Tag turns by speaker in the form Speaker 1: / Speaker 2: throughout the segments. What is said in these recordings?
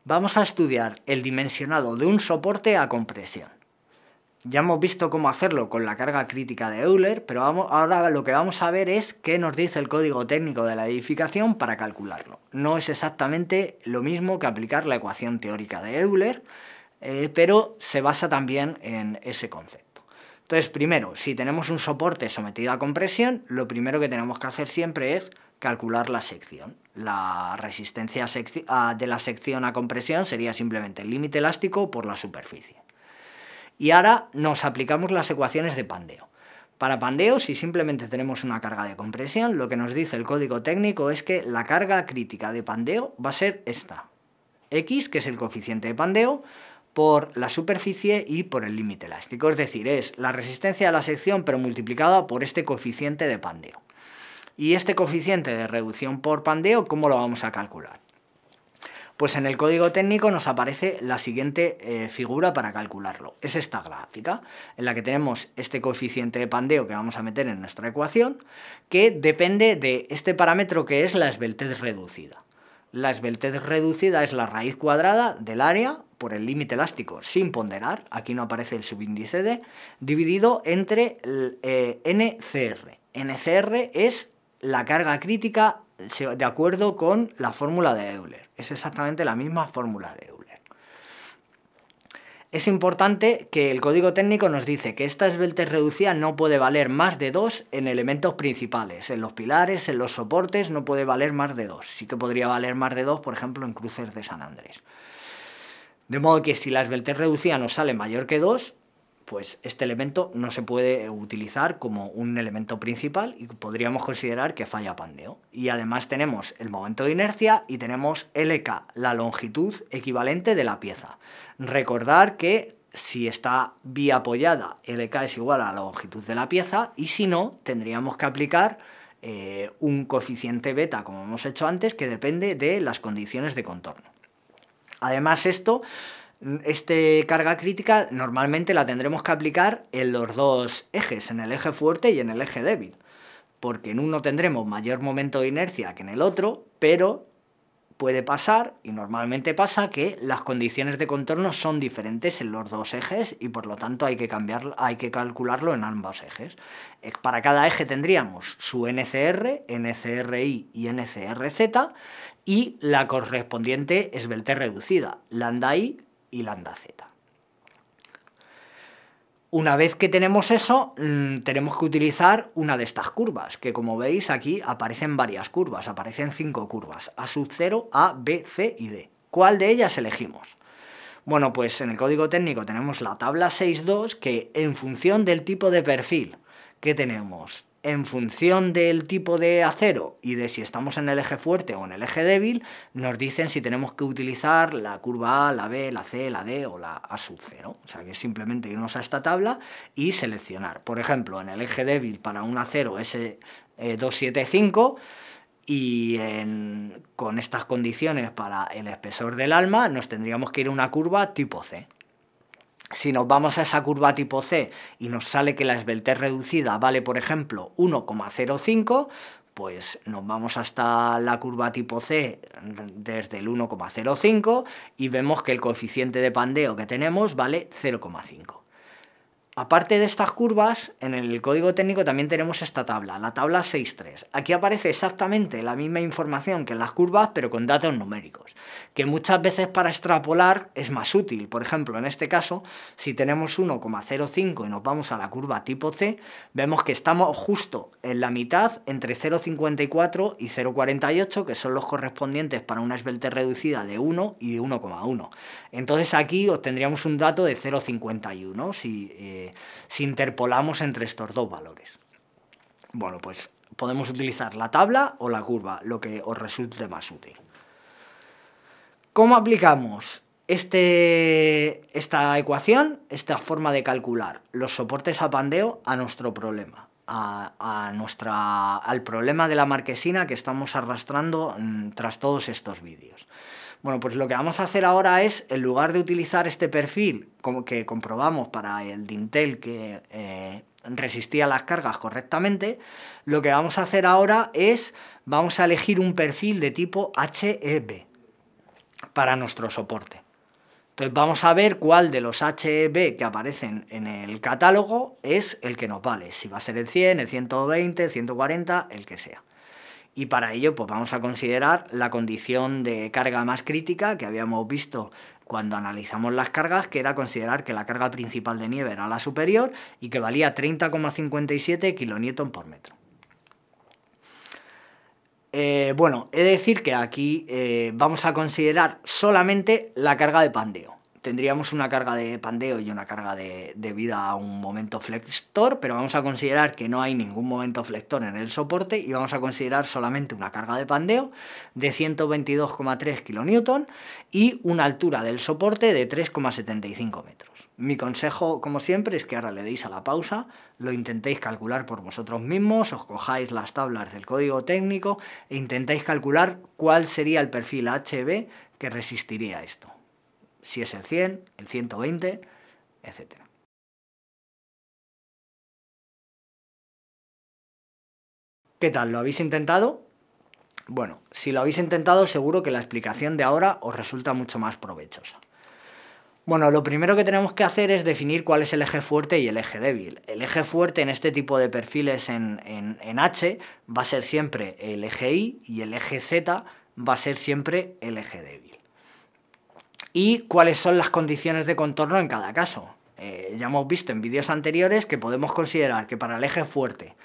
Speaker 1: Vamos a estudiar el dimensionado de un soporte a compresión. Ya hemos visto cómo hacerlo con la carga crítica de Euler, pero ahora lo que vamos a ver es qué nos dice el código técnico de la edificación para calcularlo. No es exactamente lo mismo que aplicar la ecuación teórica de Euler, pero se basa también en ese concepto. Entonces, primero, si tenemos un soporte sometido a compresión, lo primero que tenemos que hacer siempre es calcular la sección. La resistencia de la sección a compresión sería simplemente el límite elástico por la superficie. Y ahora nos aplicamos las ecuaciones de Pandeo. Para Pandeo, si simplemente tenemos una carga de compresión, lo que nos dice el código técnico es que la carga crítica de Pandeo va a ser esta. X, que es el coeficiente de Pandeo, por la superficie y por el límite elástico. Es decir, es la resistencia de la sección pero multiplicada por este coeficiente de Pandeo. Y este coeficiente de reducción por Pandeo, ¿cómo lo vamos a calcular? Pues en el código técnico nos aparece la siguiente figura para calcularlo. Es esta gráfica, en la que tenemos este coeficiente de Pandeo que vamos a meter en nuestra ecuación, que depende de este parámetro que es la esbeltez reducida. La esbeltez reducida es la raíz cuadrada del área por el límite elástico sin ponderar, aquí no aparece el subíndice D, dividido entre NCR. NCR es la carga crítica de acuerdo con la fórmula de Euler. Es exactamente la misma fórmula de Euler. Es importante que el código técnico nos dice que esta esbeltez reducida no puede valer más de 2 en elementos principales. En los pilares, en los soportes, no puede valer más de 2. Sí que podría valer más de 2, por ejemplo, en cruces de San Andrés. De modo que si la esbeltez reducida nos sale mayor que 2, pues este elemento no se puede utilizar como un elemento principal y podríamos considerar que falla Pandeo. Y además tenemos el momento de inercia y tenemos LK, la longitud equivalente de la pieza. Recordar que si está biapoyada, LK es igual a la longitud de la pieza, y si no, tendríamos que aplicar un coeficiente beta, como hemos hecho antes, que depende de las condiciones de contorno. Además, esta carga crítica normalmente la tendremos que aplicar en los dos ejes, en el eje fuerte y en el eje débil, porque en uno tendremos mayor momento de inercia que en el otro, pero puede pasar, y normalmente pasa, que las condiciones de contorno son diferentes en los dos ejes y por lo tanto hay que calcularlo en ambos ejes. Para cada eje tendríamos su NCR, NCRI y NCRZ y la correspondiente esbeltez reducida, lambda I y lambda Z. Una vez que tenemos eso, tenemos que utilizar una de estas curvas, que como veis aquí aparecen varias curvas, aparecen 5 curvas, A sub 0, A, B, C y D. ¿Cuál de ellas elegimos? Bueno, pues en el código técnico tenemos la tabla 6.2, que en función del tipo de perfil que tenemos, en función del tipo de acero y de si estamos en el eje fuerte o en el eje débil, nos dicen si tenemos que utilizar la curva A, la B, la C, la D o la A sub 0. O sea que es simplemente irnos a esta tabla y seleccionar. Por ejemplo, en el eje débil para un acero S275 y con estas condiciones para el espesor del alma nos tendríamos que ir a una curva tipo C. Si nos vamos a esa curva tipo C y nos sale que la esbeltez reducida vale, por ejemplo, 1,05, pues nos vamos hasta la curva tipo C desde el 1,05 y vemos que el coeficiente de Pandeo que tenemos vale 0,5. Aparte de estas curvas, en el código técnico también tenemos esta tabla, la tabla 6.3. Aquí aparece exactamente la misma información que en las curvas, pero con datos numéricos, que muchas veces para extrapolar es más útil. Por ejemplo, en este caso, si tenemos 1,05 y nos vamos a la curva tipo C, vemos que estamos justo en la mitad entre 0,54 y 0,48, que son los correspondientes para una esbeltez reducida de 1 y de 1,1. Entonces aquí obtendríamos un dato de 0,51 si interpolamos entre estos dos valores. Bueno, pues podemos utilizar la tabla o la curva, lo que os resulte más útil. ¿Cómo aplicamos esta ecuación, esta forma de calcular los soportes a Pandeo a nuestro problema? Al problema de la marquesina que estamos arrastrando tras todos estos vídeos. Bueno, pues lo que vamos a hacer ahora es, en lugar de utilizar este perfil como que comprobamos para el dintel que resistía las cargas correctamente, lo que vamos a hacer ahora es, vamos a elegir un perfil de tipo HEB. para nuestro soporte. Entonces vamos a ver cuál de los HB que aparecen en el catálogo es el que nos vale, si va a ser el 100, el 120, el 140, el que sea. Y para ello pues vamos a considerar la condición de carga más crítica que habíamos visto cuando analizamos las cargas, que era considerar que la carga principal de nieve era la superior y que valía 30,57 kN por metro. Bueno, he de decir que aquí vamos a considerar solamente la carga de pandeo. Tendríamos una carga de pandeo y una carga debida a un momento flector, pero vamos a considerar que no hay ningún momento flector en el soporte y vamos a considerar solamente una carga de pandeo de 122,3 kN y una altura del soporte de 3,75 metros. Mi consejo, como siempre, es que ahora le deis a la pausa, lo intentéis calcular por vosotros mismos, os cojáis las tablas del código técnico e intentáis calcular cuál sería el perfil HB que resistiría esto. Si es el 100, el 120, etc. ¿Qué tal? ¿Lo habéis intentado? Bueno, si lo habéis intentado, seguro que la explicación de ahora os resulta mucho más provechosa. Bueno, lo primero que tenemos que hacer es definir cuál es el eje fuerte y el eje débil. El eje fuerte en este tipo de perfiles en H va a ser siempre el eje Y y el eje Z va a ser siempre el eje débil. ¿Y cuáles son las condiciones de contorno en cada caso? Ya hemos visto en vídeos anteriores que podemos considerar que para el eje fuerte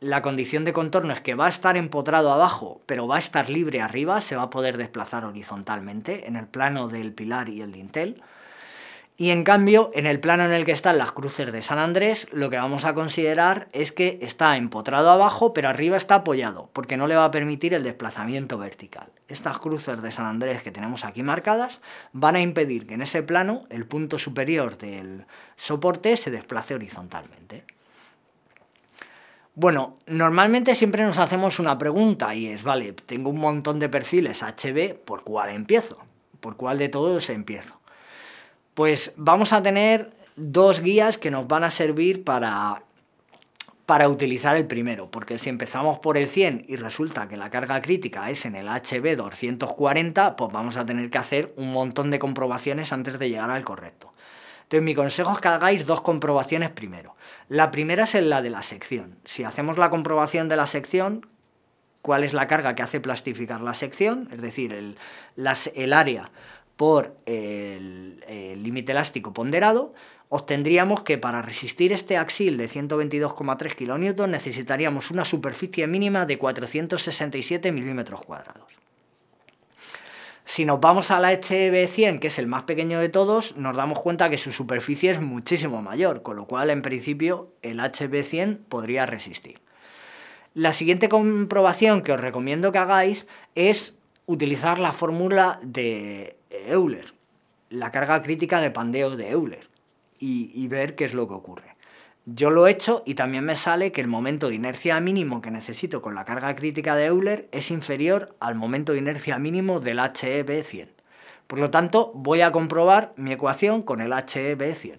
Speaker 1: la condición de contorno es que va a estar empotrado abajo, pero va a estar libre arriba, se va a poder desplazar horizontalmente en el plano del pilar y el dintel. Y en cambio, en el plano en el que están las cruces de San Andrés, lo que vamos a considerar es que está empotrado abajo, pero arriba está apoyado, porque no le va a permitir el desplazamiento vertical. Estas cruces de San Andrés que tenemos aquí marcadas van a impedir que en ese plano el punto superior del soporte se desplace horizontalmente. Bueno, normalmente siempre nos hacemos una pregunta y es, vale, tengo un montón de perfiles HB, ¿por cuál empiezo? ¿Por cuál de todos empiezo? Pues vamos a tener dos guías que nos van a servir para utilizar el primero, porque si empezamos por el 100 y resulta que la carga crítica es en el HB 240, pues vamos a tener que hacer un montón de comprobaciones antes de llegar al correcto. Entonces mi consejo es que hagáis dos comprobaciones primero. La primera es la de la sección. Si hacemos la comprobación de la sección, ¿cuál es la carga que hace plastificar la sección? Es decir, el área por el límite elástico ponderado, obtendríamos que para resistir este axil de 122,3 kN necesitaríamos una superficie mínima de 467 milímetros cuadrados. Si nos vamos a la HB100, que es el más pequeño de todos, nos damos cuenta que su superficie es muchísimo mayor, con lo cual en principio el HB100 podría resistir. La siguiente comprobación que os recomiendo que hagáis es utilizar la fórmula de Euler, la carga crítica de pandeo de Euler, y ver qué es lo que ocurre. Yo lo he hecho y también me sale que el momento de inercia mínimo que necesito con la carga crítica de Euler es inferior al momento de inercia mínimo del HEB100. Por lo tanto, voy a comprobar mi ecuación con el HEB100.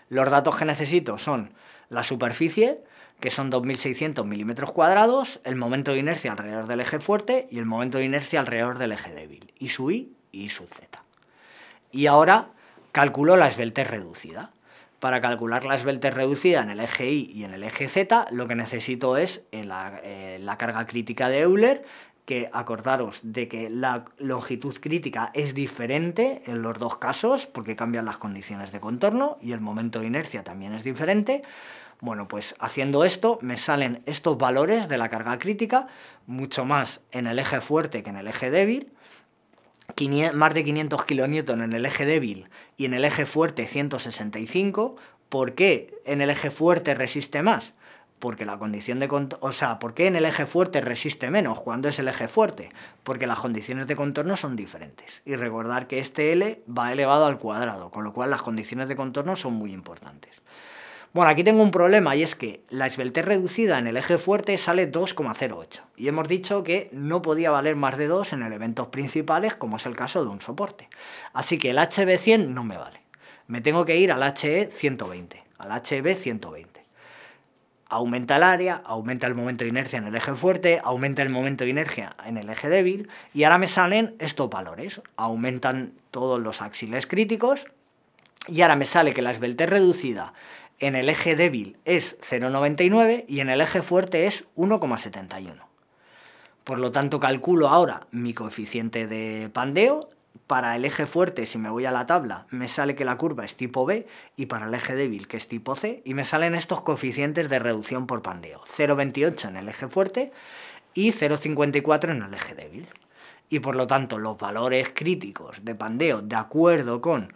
Speaker 1: Los datos que necesito son la superficie, que son 2.600 milímetros cuadrados, el momento de inercia alrededor del eje fuerte y el momento de inercia alrededor del eje débil, y su Y y su Z. Y ahora calculo la esbeltez reducida. Para calcular la esbeltez reducida en el eje Y y en el eje Z, lo que necesito es la carga crítica de Euler, que acordaros de que la longitud crítica es diferente en los dos casos, porque cambian las condiciones de contorno, y el momento de inercia también es diferente. Bueno, pues haciendo esto me salen estos valores de la carga crítica, mucho más en el eje fuerte que en el eje débil, más de 500 kN en el eje débil y en el eje fuerte 165. ¿Por qué en el eje fuerte resiste más? Porque la condición de ¿por qué en el eje fuerte resiste menos cuando es el eje fuerte? Porque las condiciones de contorno son diferentes. Y recordar que este L va elevado al cuadrado, con lo cual las condiciones de contorno son muy importantes. Bueno, aquí tengo un problema y es que la esbeltez reducida en el eje fuerte sale 2,08 y hemos dicho que no podía valer más de 2 en elementos principales, como es el caso de un soporte. Así que el HB100 no me vale. Me tengo que ir al HE120, al HB120. aumenta el área, aumenta el momento de inercia en el eje fuerte, aumenta el momento de inercia en el eje débil, y ahora me salen estos valores. Aumentan todos los axiles críticos, y ahora me sale que la esbeltez reducida en el eje débil es 0,99 y en el eje fuerte es 1,71. Por lo tanto, calculo ahora mi coeficiente de pandeo. Para el eje fuerte, si me voy a la tabla, me sale que la curva es tipo B, y para el eje débil, que es tipo C, y me salen estos coeficientes de reducción por pandeo. 0,28 en el eje fuerte y 0,54 en el eje débil. Y por lo tanto, los valores críticos de pandeo, de acuerdo con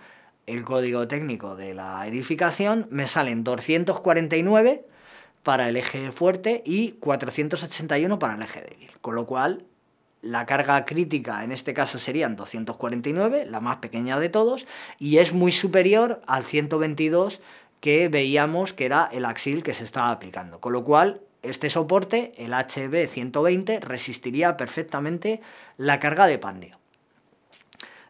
Speaker 1: el código técnico de la edificación, me salen 249 para el eje fuerte y 481 para el eje débil, con lo cual la carga crítica en este caso serían 249, la más pequeña de todos, y es muy superior al 122 que veíamos que era el axil que se estaba aplicando, con lo cual este soporte, el HB120, resistiría perfectamente la carga de pandeo.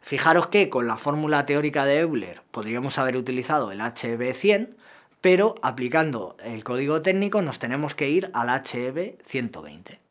Speaker 1: Fijaros que con la fórmula teórica de Euler podríamos haber utilizado el HB100, pero aplicando el código técnico nos tenemos que ir al HB120.